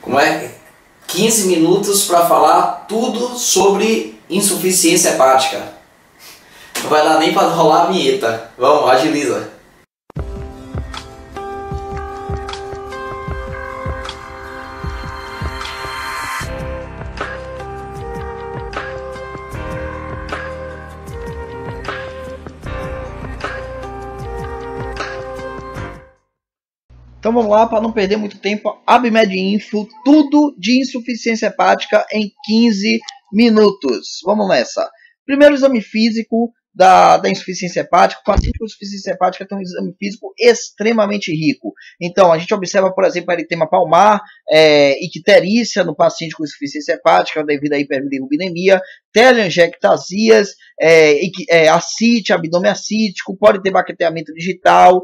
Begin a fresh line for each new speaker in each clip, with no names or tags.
Como é? 15 minutos para falar tudo sobre insuficiência hepática. Não vai dar nem para rolar a vinheta. Vamos, agiliza.
Então vamos lá, para não perder muito tempo, ABMed Info, tudo de insuficiência hepática em 15 minutos. Vamos nessa. Primeiro exame físico da insuficiência hepática. O paciente com insuficiência hepática tem um exame físico extremamente rico. Então a gente observa, por exemplo, eritema palmar, icterícia no paciente com insuficiência hepática devido à hiperbilirubinemia, telangiectasias, ascite, abdômen ascítico, pode ter baqueteamento digital,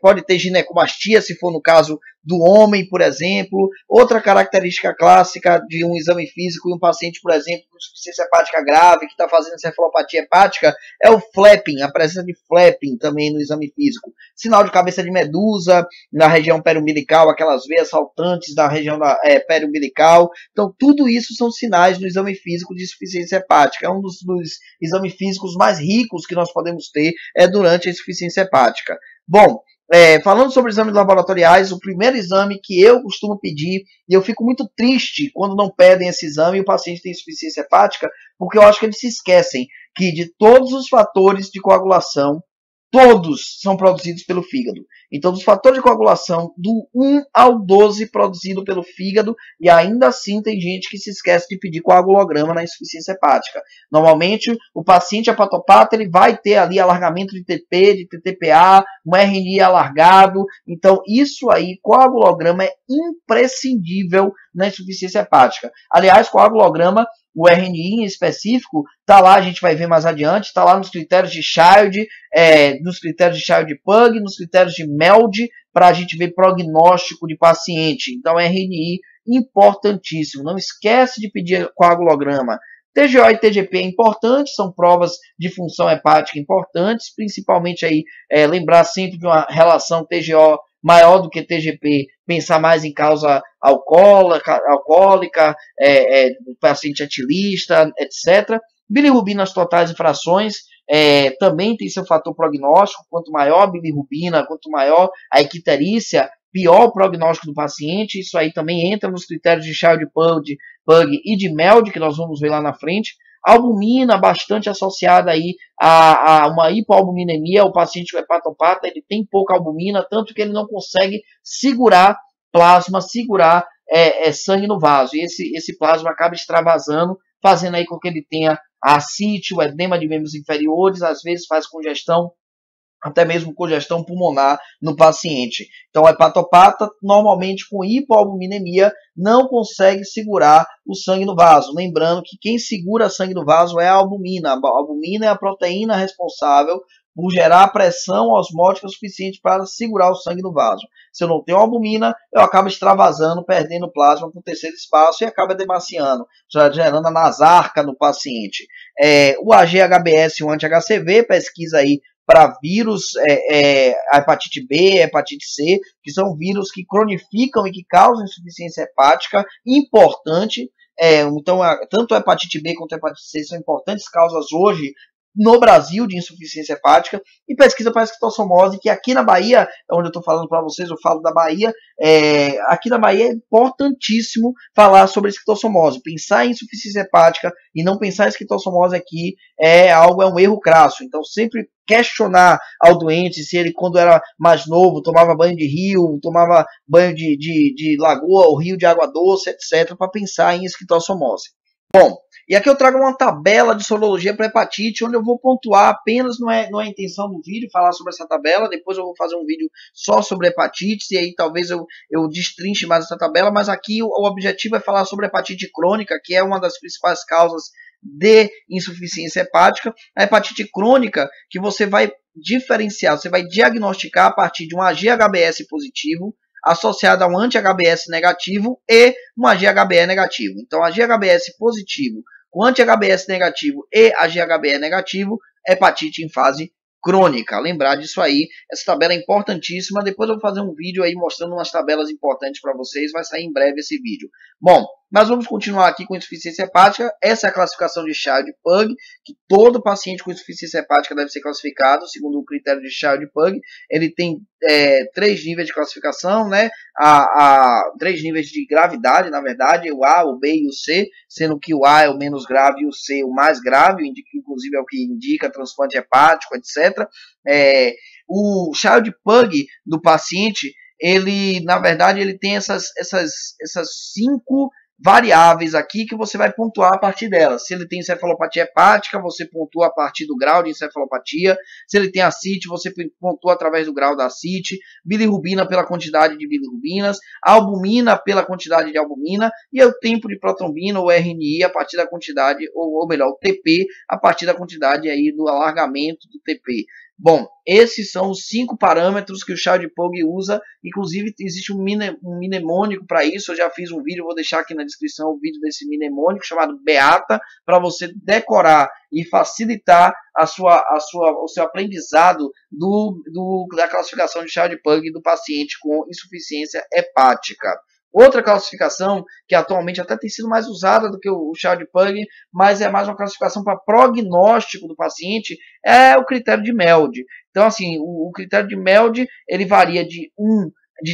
pode ter ginecomastia, se for no caso do homem, por exemplo. Outra característica clássica de um exame físico em um paciente, por exemplo, com insuficiência hepática grave, que está fazendo encefalopatia hepática, é o flapping, a presença de flapping também no exame físico. Sinal de cabeça de medusa na região periumbilical, aquelas veias saltantes na região periumbilical. Então, tudo isso são sinais no exame físico de insuficiência hepática. É um dos exames físicos mais ricos que nós podemos ter durante a insuficiência hepática. Bom, falando sobre exames laboratoriais, o primeiro exame que eu costumo pedir, e eu fico muito triste quando não pedem esse exame e o paciente tem insuficiência hepática, porque eu acho que eles se esquecem que de todos os fatores de coagulação, todos são produzidos pelo fígado. Então, dos fatores de coagulação, do 1 ao 12 produzido pelo fígado, e ainda assim tem gente que se esquece de pedir coagulograma na insuficiência hepática. Normalmente, o paciente hepatopata, ele vai ter ali alargamento de TP, de TTPA, um RNI alargado. Então, isso aí, coagulograma é imprescindível na insuficiência hepática. Aliás, coagulograma, o RNI em específico, está lá, a gente vai ver mais adiante, está lá nos critérios de Child, nos critérios de Child-Pugh, nos critérios de MELD, para a gente ver prognóstico de paciente. Então, RNI importantíssimo. Não esquece de pedir coagulograma. TGO e TGP é importante, são provas de função hepática importantes, principalmente aí, lembrar sempre de uma relação TGO maior do que TGP, pensar mais em causa alcoólica, paciente etilista, etc. Bilirrubinas totais e frações também tem seu fator prognóstico. Quanto maior a bilirrubina, quanto maior a icterícia, pior o prognóstico do paciente. Isso aí também entra nos critérios de Child-Pugh e de MELD, que nós vamos ver lá na frente. Albumina, bastante associada aí a uma hipoalbuminemia. O paciente com hepatopata, ele tem pouca albumina, tanto que ele não consegue segurar plasma, segurar sangue no vaso. E esse plasma acaba extravasando, fazendo aí com que ele tenha ascite, o edema de membros inferiores, às vezes faz congestão, até mesmo congestão pulmonar no paciente. Então, o hepatopata, normalmente com hipoalbuminemia, não consegue segurar o sangue no vaso. Lembrando que quem segura sangue no vaso é a albumina. A albumina é a proteína responsável por gerar pressão osmótica suficiente para segurar o sangue no vaso. Se eu não tenho albumina, eu acabo extravasando, perdendo plasma para o terceiro espaço e acaba demaciando, já gerando a nasarca no paciente. O AG-HBS e o anti-HCV, pesquisa aí para vírus, a hepatite B, a hepatite C, que são vírus que cronificam e que causam insuficiência hepática, importante. Então, tanto a hepatite B quanto a hepatite C são importantes causas hoje no Brasil de insuficiência hepática, e pesquisa para a esquistossomose, que aqui na Bahia, onde eu estou falando para vocês, eu falo da Bahia, aqui na Bahia é importantíssimo falar sobre esquistossomose. Pensar em insuficiência hepática e não pensar em esquistossomose aqui é um erro crasso. Então, sempre questionar ao doente se ele, quando era mais novo, tomava banho de rio, tomava banho de lagoa ou rio de água doce, etc., para pensar em esquistossomose. Bom, e aqui eu trago uma tabela de sorologia para hepatite, onde eu vou pontuar apenas, não é a intenção do vídeo falar sobre essa tabela, depois eu vou fazer um vídeo só sobre hepatites, e aí talvez eu destrinche mais essa tabela, mas aqui o objetivo é falar sobre hepatite crônica, que é uma das principais causas de insuficiência hepática. A hepatite crônica, que você vai diferenciar, você vai diagnosticar a partir de um AG-HBS positivo, associado a um anti-HBS negativo e um AG-HBE negativo. Então, AG-HBS positivo com anti-HBS negativo e AG-HBE negativo, hepatite em fase crônica. Lembrar disso aí, essa tabela é importantíssima. Depois eu vou fazer um vídeo aí mostrando umas tabelas importantes para vocês, vai sair em breve esse vídeo. Bom, nós vamos continuar aqui com insuficiência hepática. Essa é a classificação de Child-Pugh, que todo paciente com insuficiência hepática deve ser classificado, segundo o critério de Child-Pugh. Ele tem 3 níveis de classificação, né? 3 níveis de gravidade, na verdade, o A, o B e o C, sendo que o A é o menos grave e o C o mais grave, inclusive é o que indica transplante hepático, etc. O Child-Pugh do paciente, ele, na verdade, ele tem essas 5 variáveis aqui que você vai pontuar a partir delas. Se ele tem encefalopatia hepática, você pontua a partir do grau de encefalopatia. Se ele tem ascite, você pontua através do grau da ascite. Bilirrubina pela quantidade de bilirrubinas. Albumina pela quantidade de albumina. E o tempo de protrombina, ou RNI, a partir da quantidade, ou melhor, o TP, a partir da quantidade aí do alargamento do TP. Bom, esses são os 5 parâmetros que o Child-Pugh usa. Inclusive, existe um mnemônico para isso. Eu já fiz um vídeo, vou deixar aqui na descrição o vídeo desse mnemônico chamado Beata, para você decorar e facilitar o seu aprendizado da classificação de Child-Pugh do paciente com insuficiência hepática. Outra classificação, que atualmente até tem sido mais usada do que o Child-Pugh, mas é mais uma classificação para prognóstico do paciente, é o critério de MELD. Então, assim, o critério de MELD, ele varia de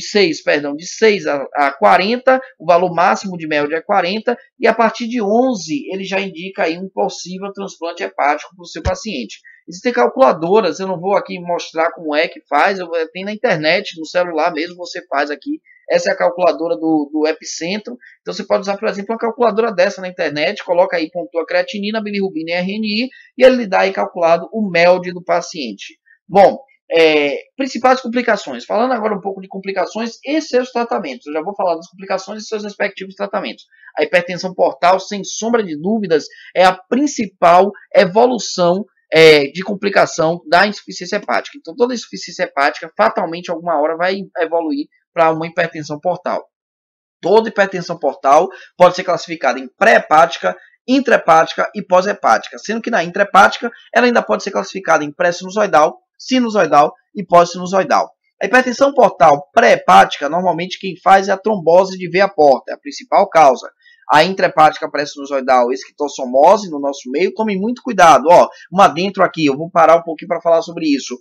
6 a 40, o valor máximo de MELD é 40, e a partir de 11 ele já indica aí um possível transplante hepático para o seu paciente. Existem calculadoras, eu não vou aqui mostrar como é que faz, tem na internet, no celular mesmo, você faz aqui. Essa é a calculadora do Epicentro. Então você pode usar, por exemplo, uma calculadora dessa na internet, coloca aí, pontua creatinina, bilirrubina e RNI, e ele lhe dá aí calculado o MELD do paciente. Bom, principais complicações. Falando agora um pouco de complicações e seus tratamentos. Eu já vou falar das complicações e seus respectivos tratamentos. A hipertensão portal, sem sombra de dúvidas, é a principal evolução de complicação da insuficiência hepática. Então toda insuficiência hepática, fatalmente, alguma hora vai evoluir para uma hipertensão portal. Toda hipertensão portal pode ser classificada em pré-hepática, intrahepática e pós-hepática, sendo que na intrahepática ela ainda pode ser classificada em pré-sinusoidal, sinusoidal e pós-sinusoidal. A hipertensão portal pré-hepática, normalmente quem faz é a trombose de veia porta, é a principal causa. A intrahepática pré-sinusoidal, esquistossomose no nosso meio, tome muito cuidado. Ó, uma dentro aqui, eu vou parar um pouquinho para falar sobre isso.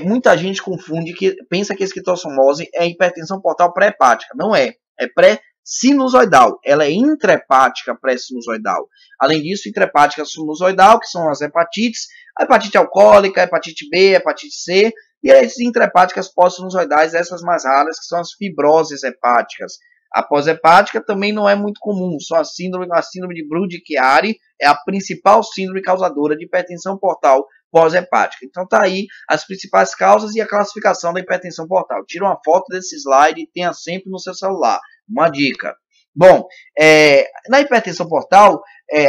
Muita gente confunde, pensa que a esquistossomose é hipertensão portal pré-hepática. Não é, é pré-sinusoidal. Ela é intrahepática pré-sinusoidal. Além disso, intrahepática sinusoidal, que são as hepatites, a hepatite alcoólica, a hepatite B, a hepatite C, e as intrahepáticas pós-sinusoidais, essas mais raras, que são as fibroses hepáticas. A pós-hepática também não é muito comum, só a síndrome de Budd-Chiari é a principal síndrome causadora de hipertensão portal pós-hepática. Então tá aí as principais causas e a classificação da hipertensão portal. Tira uma foto desse slide e tenha sempre no seu celular. Uma dica. Bom, na hipertensão portal,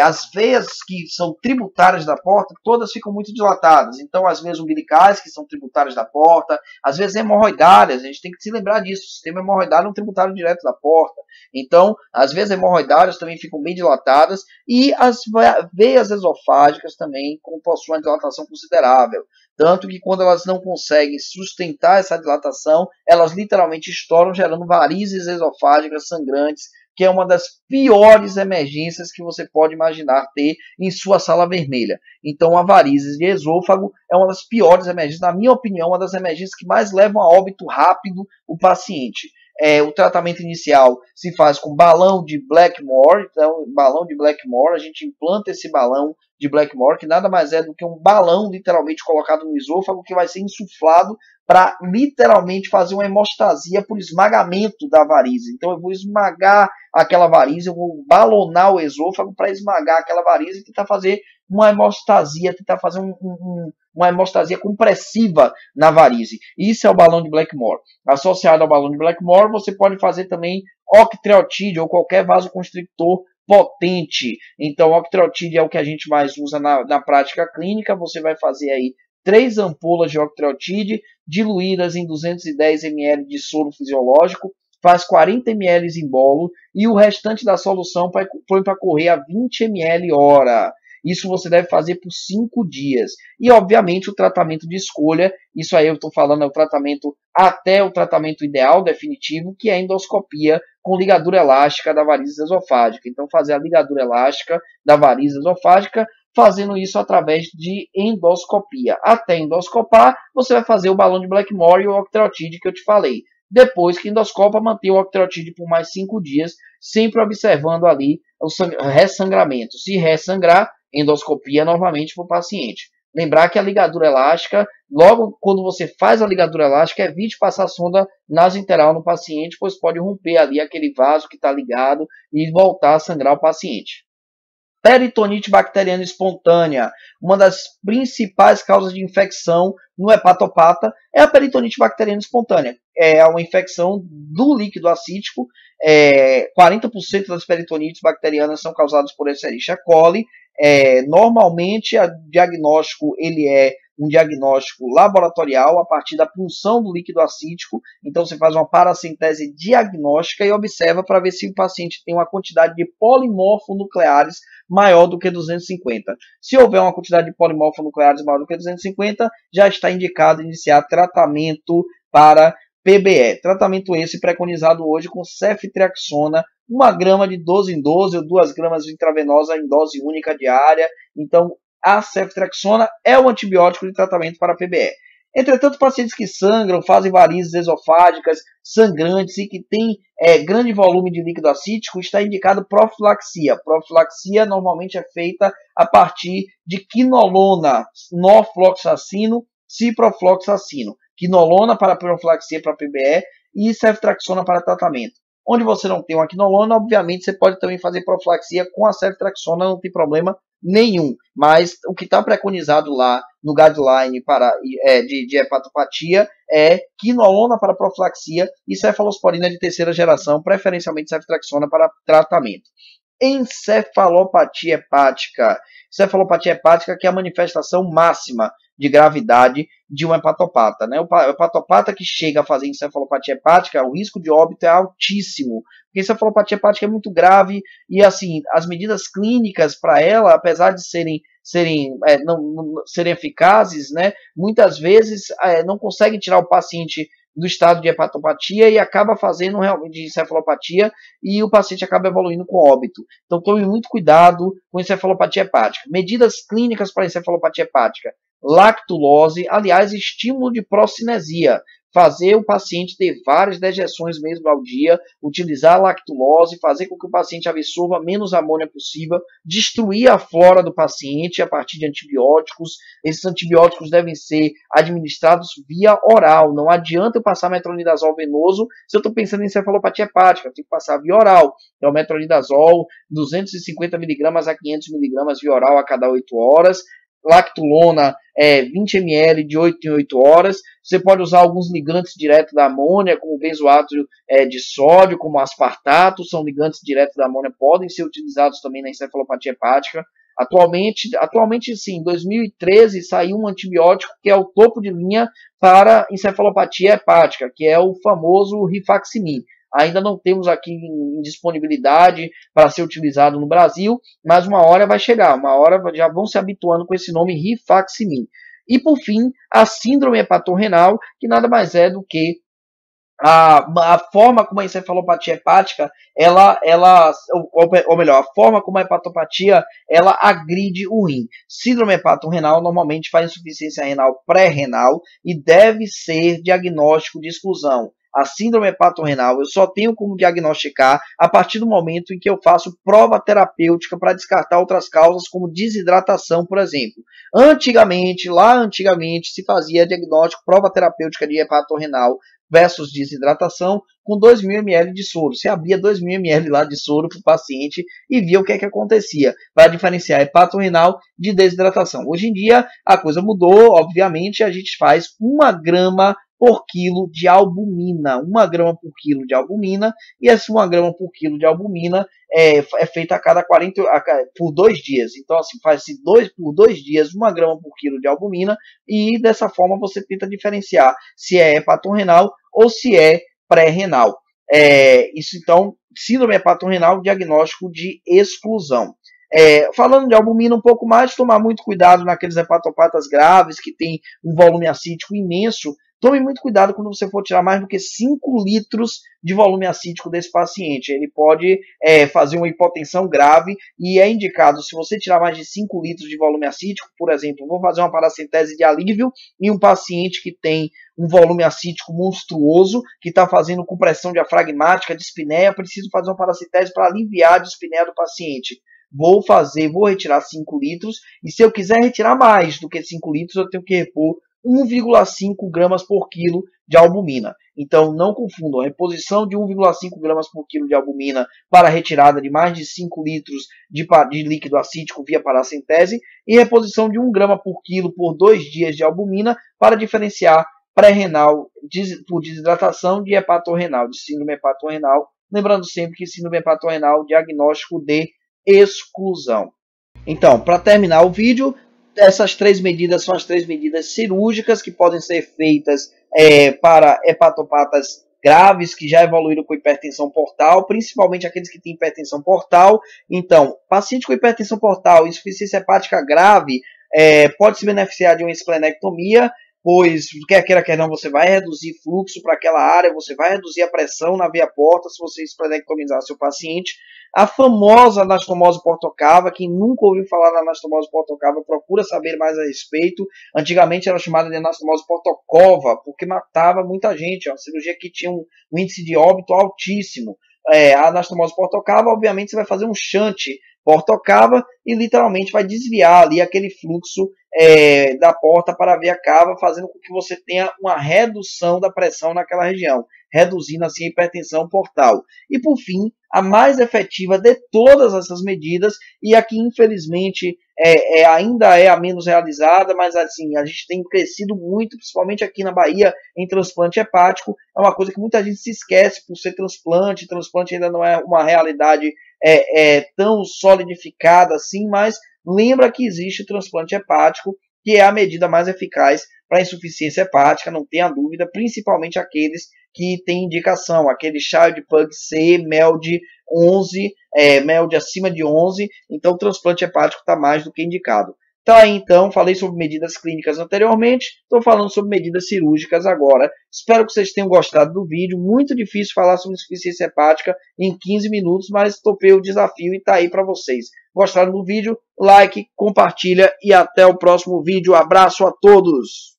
as veias que são tributárias da porta, todas ficam muito dilatadas. Então, as veias umbilicais, que são tributárias da porta, as veias hemorroidárias, a gente tem que se lembrar disso. O sistema hemorroidário é um tributário direto da porta. Então, as veias hemorroidárias também ficam bem dilatadas e as veias esofágicas também possuem uma dilatação considerável. Tanto que quando elas não conseguem sustentar essa dilatação, elas literalmente estouram, gerando varizes esofágicas sangrantes, que é uma das piores emergências que você pode imaginar ter em sua sala vermelha. Então, a varizes de esôfago é uma das piores emergências, na minha opinião, uma das emergências que mais levam a óbito rápido o paciente. O tratamento inicial se faz com balão de Blackmore. Então, balão de Blackmore, a gente implanta esse balão de Blackmore, que nada mais é do que um balão literalmente colocado no esôfago, que vai ser insuflado para literalmente fazer uma hemostasia por esmagamento da varize. Então eu vou esmagar aquela varize, eu vou balonar o esôfago para esmagar aquela varize e tentar fazer uma hemostasia, tentar fazer uma hemostasia compressiva na varize. Isso é o balão de Blackmore. Associado ao balão de Blackmore, você pode fazer também octreotide ou qualquer vasoconstrictor potente. Então, octreotide é o que a gente mais usa na prática clínica. Você vai fazer aí 3 ampolas de octreotide diluídas em 210 ml de soro fisiológico, faz 40 ml em bolo e o restante da solução põe para correr a 20 ml hora. Isso você deve fazer por 5 dias. E, obviamente, o tratamento de escolha, isso aí eu estou falando é o tratamento até o tratamento ideal, definitivo, que é a endoscopia com ligadura elástica da varizes esofágica. Então, fazer a ligadura elástica da variz esofágica, fazendo isso através de endoscopia. Até endoscopar, você vai fazer o balão de Blackmore e o octreotide que eu te falei. Depois que endoscopa, manter o octreotide por mais 5 dias, sempre observando ali o ressangramento. Se ressangrar, endoscopia novamente para o paciente. Lembrar que a ligadura elástica, logo quando você faz a ligadura elástica, evite passar sonda nasointeral no paciente, pois pode romper ali aquele vaso que está ligado e voltar a sangrar o paciente. Peritonite bacteriana espontânea, uma das principais causas de infecção no hepatopata é a peritonite bacteriana espontânea. É uma infecção do líquido acítico. 40% das peritonites bacterianas são causadas por Escherichia coli. Normalmente, o diagnóstico ele é um diagnóstico laboratorial a partir da punção do líquido acítico. Então, você faz uma paracentese diagnóstica e observa para ver se o paciente tem uma quantidade de polimorfonucleares maior do que 250. Se houver uma quantidade de polimorfonucleares maior do que 250, já está indicado iniciar tratamento para PBE. Tratamento esse preconizado hoje com ceftriaxona, 1 grama de 12 em 12 ou 2 gramas intravenosa em dose única diária. Então, a ceftriaxona é o antibiótico de tratamento para PBE. Entretanto, pacientes que sangram, fazem varizes esofágicas, sangrantes e que têm grande volume de líquido acítico, está indicado profilaxia. Profilaxia normalmente é feita a partir de quinolona, norfloxacino, ciprofloxacino. Quinolona para profilaxia para PBE e ceftriaxona para tratamento. Onde você não tem uma quinolona, obviamente você pode também fazer profilaxia com a ceftriaxona, não tem problema nenhum. Mas o que está preconizado lá no guideline de hepatopatia é quinolona para profilaxia e cefalosporina de terceira geração, preferencialmente ceftriaxona para tratamento. Encefalopatia hepática. Encefalopatia hepática que é a manifestação máxima de gravidade de um hepatopata, né? O hepatopata que chega a fazer encefalopatia hepática, o risco de óbito é altíssimo, porque a encefalopatia hepática é muito grave e assim as medidas clínicas para ela, apesar de serem eficazes, né? Muitas vezes não conseguem tirar o paciente do estado de hepatopatia e acaba fazendo realmente de encefalopatia e o paciente acaba evoluindo com óbito. Então tome muito cuidado com encefalopatia hepática. Medidas clínicas para encefalopatia hepática: lactulose, aliás, estímulo de procinesia, fazer o paciente ter várias dejeções mesmo ao dia, utilizar a lactulose, fazer com que o paciente absorva menos amônia possível, destruir a flora do paciente a partir de antibióticos. Esses antibióticos devem ser administrados via oral, não adianta eu passar metronidazol venoso se eu estou pensando em encefalopatia hepática, eu tenho que passar via oral. Então, metronidazol, 250mg a 500mg via oral a cada 8 horas, lactulona 20 ml de 8 em 8 horas. Você pode usar alguns ligantes direto da amônia, como o benzoato de sódio, como aspartato, são ligantes direto da amônia, podem ser utilizados também na encefalopatia hepática. Atualmente sim, em 2013 saiu um antibiótico que é o topo de linha para encefalopatia hepática, que é o famoso rifaximin. Ainda não temos aqui em disponibilidade para ser utilizado no Brasil, mas uma hora vai chegar, uma hora já vão se habituando com esse nome rifaximin. E por fim, a síndrome hepatorrenal, que nada mais é do que a forma como a encefalopatia hepática, a forma como a hepatopatia, ela agride o rim. Síndrome hepatorrenal normalmente faz insuficiência renal pré-renal e deve ser diagnóstico de exclusão. A síndrome hepatorrenal eu só tenho como diagnosticar a partir do momento em que eu faço prova terapêutica para descartar outras causas, como desidratação, por exemplo. Lá antigamente, se fazia diagnóstico, prova terapêutica de hepatorrenal versus desidratação com 2.000 ml de soro. Você abria 2.000 ml lá de soro para o paciente e via o que é que acontecia, para diferenciar hepatorrenal de desidratação. Hoje em dia a coisa mudou, obviamente, a gente faz 1 grama por quilo de albumina, 1 grama por quilo de albumina, e essa 1 grama por quilo de albumina é feita por 2 dias. Então, assim, faz-se por 2 dias 1 grama por quilo de albumina, e dessa forma você tenta diferenciar se é hepatorrenal ou se é pré-renal. Isso, então, síndrome hepatorrenal, diagnóstico de exclusão. Falando de albumina um pouco mais, tomar muito cuidado naqueles hepatopatas graves que tem um volume acítico imenso. Tome muito cuidado quando você for tirar mais do que 5 litros de volume acítico desse paciente. Ele pode fazer uma hipotensão grave e é indicado, se você tirar mais de 5 litros de volume acítico, por exemplo, vou fazer uma paracentese de alívio em um paciente que tem um volume acítico monstruoso, que está fazendo compressão diafragmática, dispneia, preciso fazer uma paracentese para aliviar a dispneia do paciente. Vou retirar 5 litros, e se eu quiser retirar mais do que 5 litros, eu tenho que repor 1,5 gramas por quilo de albumina. Então, não confundam a reposição de 1,5 gramas por quilo de albumina para a retirada de mais de 5 litros de líquido acítico via paracentese e reposição de 1 grama por quilo por 2 dias de albumina para diferenciar pré-renal por desidratação de hepatorrenal, de síndrome hepatorrenal. Lembrando sempre que síndrome hepatorrenal, diagnóstico de exclusão. Então, para terminar o vídeo, essas 3 medidas são as 3 medidas cirúrgicas que podem ser feitas para hepatopatas graves que já evoluíram com hipertensão portal, principalmente aqueles que têm hipertensão portal. Então, paciente com hipertensão portal e insuficiência hepática grave pode se beneficiar de uma esplenectomia, pois, quer queira, quer não, você vai reduzir fluxo para aquela área, você vai reduzir a pressão na via porta se você esplenectomizar seu paciente. A famosa anastomose portocava, quem nunca ouviu falar da anastomose portocava, procura saber mais a respeito. Antigamente era chamada de anastomose portocova, porque matava muita gente, uma cirurgia que tinha um índice de óbito altíssimo. A anastomose portocava, obviamente, você vai fazer um shunt portocava e literalmente vai desviar ali aquele fluxo da porta para a veia cava, fazendo com que você tenha uma redução da pressão naquela região, reduzindo assim a hipertensão portal. E por fim, a mais efetiva de todas essas medidas, e aqui infelizmente ainda é a menos realizada, mas assim, a gente tem crescido muito, principalmente aqui na Bahia, em transplante hepático. É uma coisa que muita gente se esquece por ser transplante ainda não é uma realidade tão solidificada assim, mas lembra que existe o transplante hepático, que é a medida mais eficaz para insuficiência hepática, não tenha dúvida, principalmente aqueles que têm indicação, aquele Child Pug C, MELD 11, MELD acima de 11, então o transplante hepático está mais do que indicado. Tá aí então, falei sobre medidas clínicas anteriormente, estou falando sobre medidas cirúrgicas agora. Espero que vocês tenham gostado do vídeo, muito difícil falar sobre insuficiência hepática em 15 minutos, mas topei o desafio e está aí para vocês. Gostaram do vídeo? Like, compartilha e até o próximo vídeo. Abraço a todos!